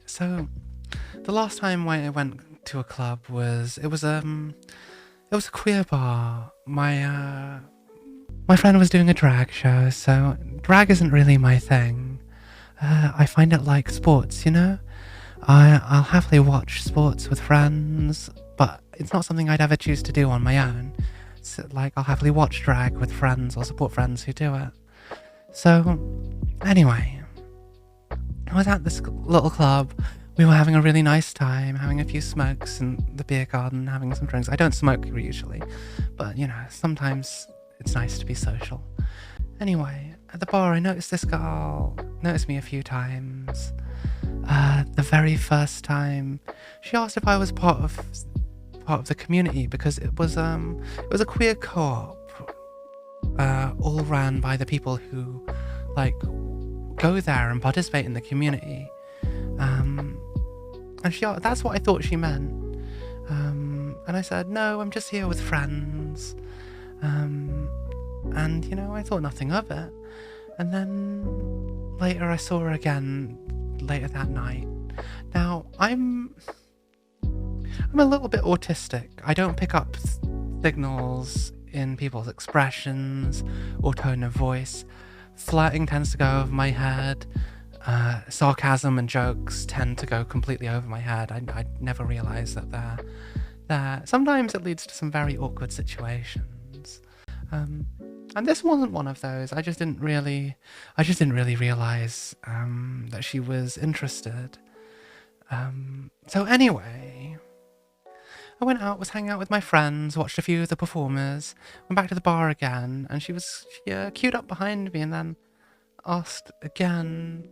So the last time I went to a club it was a queer bar. My friend was doing a drag show, so drag isn't really my thing. I find it like sports, you know? I'll happily watch sports with friends, but it's not something I'd ever choose to do on my own. So, like, I'll happily watch drag with friends or support friends who do it. So, anyway, I was at this little club. We were having a really nice time, having a few smokes in the beer garden, having some drinks. I don't smoke usually, but you know, sometimes it's nice to be social. Anyway, at the bar, I noticed this girl noticed me a few times. The very first time, she asked if I was part of the community because it was a queer co-op, all ran by the people who like go there and participate in the community. And that's what I thought she meant. And I said, no, I'm just here with friends. And, you know, I thought nothing of it. And then later I saw her again later that night. Now, I'm a little bit autistic. I don't pick up signals in people's expressions or tone of voice. Flirting tends to go over my head. Sarcasm and jokes tend to go completely over my head. I never realize that they're there. Sometimes it leads to some very awkward situations. And this wasn't one of those. I just didn't really realize that she was interested. So anyway, I went out, was hanging out with my friends, watched a few of the performers, went back to the bar again, and she queued up behind me and then asked again,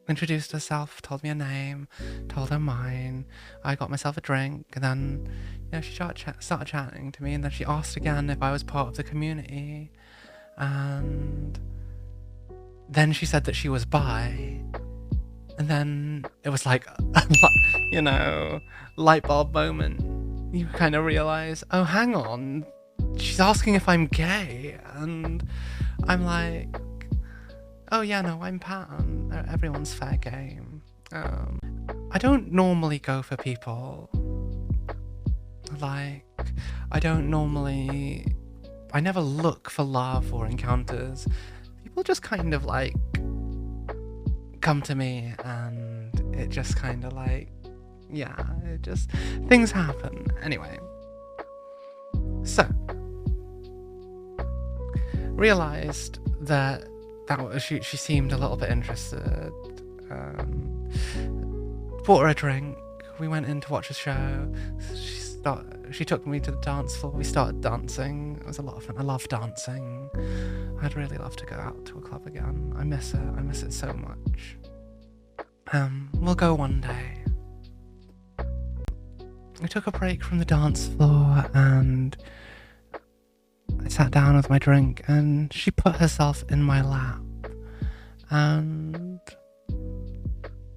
introduced herself, told me her name, told her mine. I got myself a drink, and then, you know, she started chatting to me, and then she asked again if I was part of the community, and then she said that she was bi, and then it was like, you know, light bulb moment. You kind of realize, oh, hang on, she's asking if I'm gay, and I'm like, oh yeah, no, I'm pan. Everyone's fair game. I don't normally go for people. Like, I never look for love or encounters. People just kind of like come to me and it just kind of like, yeah, things happen. Anyway. So, realized that she seemed a little bit interested. Bought her a drink. We went in to watch a show. She took me to the dance floor. We started dancing. It was a lot of fun. I love dancing. I'd really love to go out to a club again. I miss it. I miss it so much. We'll go one day. I took a break from the dance floor and I sat down with my drink and she put herself in my lap. And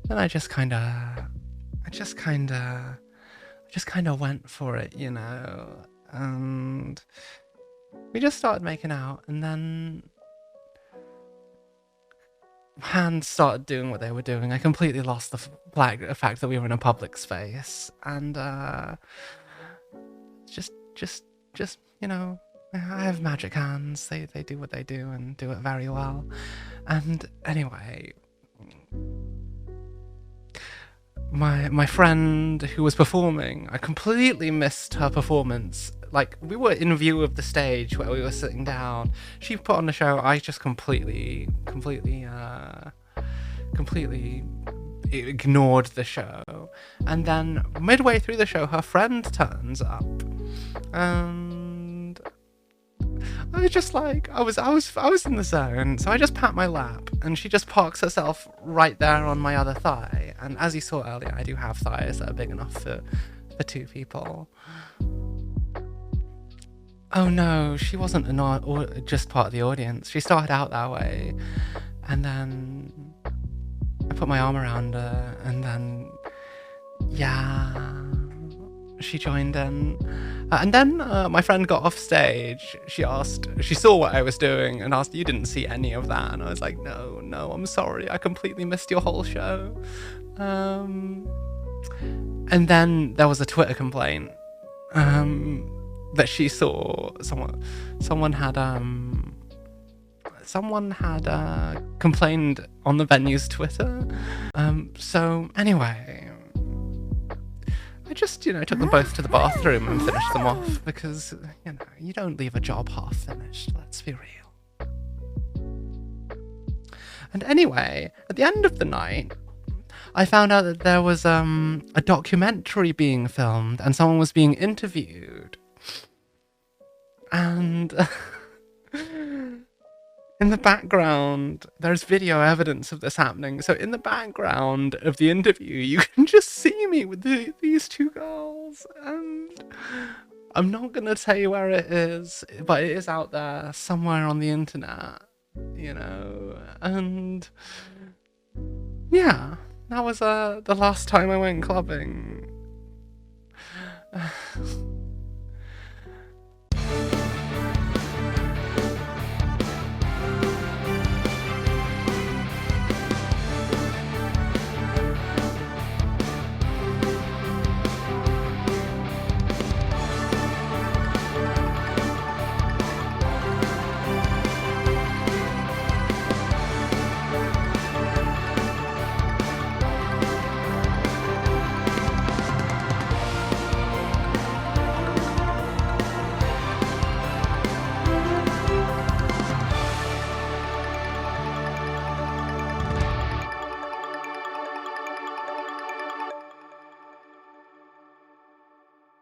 then I just kind of went for it, you know, and we just started making out, and then hands started doing what they were doing. I completely lost the fact that we were in a public space, and just you know, I have magic hands. They do what they do and do it very well. And anyway, my friend who was performing, I completely missed her performance. Like, we were in view of the stage where we were sitting down. She put on the show. I just completely ignored the show. And then midway through the show, her friend turns up, and I was just like, I was in the zone. So I just pat my lap, and she just parks herself right there on my other thigh. And as you saw earlier, I do have thighs that are big enough for two people. Oh no, she wasn't just part of the audience. She started out that way, and then I put my arm around her, and then, yeah, she joined in. And then my friend got off stage. She saw what I was doing and asked, you didn't see any of that? And I was like, no, I'm sorry. I completely missed your whole show. And then there was a Twitter complaint that she saw someone had complained on the venue's Twitter. So anyway, I just, took them both to the bathroom and finished them off because, you don't leave a job half finished, let's be real. And anyway, at the end of the night, I found out that there was a documentary being filmed and someone was being interviewed. And in the background, there's video evidence of this happening. So in the background of the interview, you can just see me with these two girls. And I'm not going to tell you where it is, but it is out there somewhere on the internet, And yeah, that was the last time I went clubbing.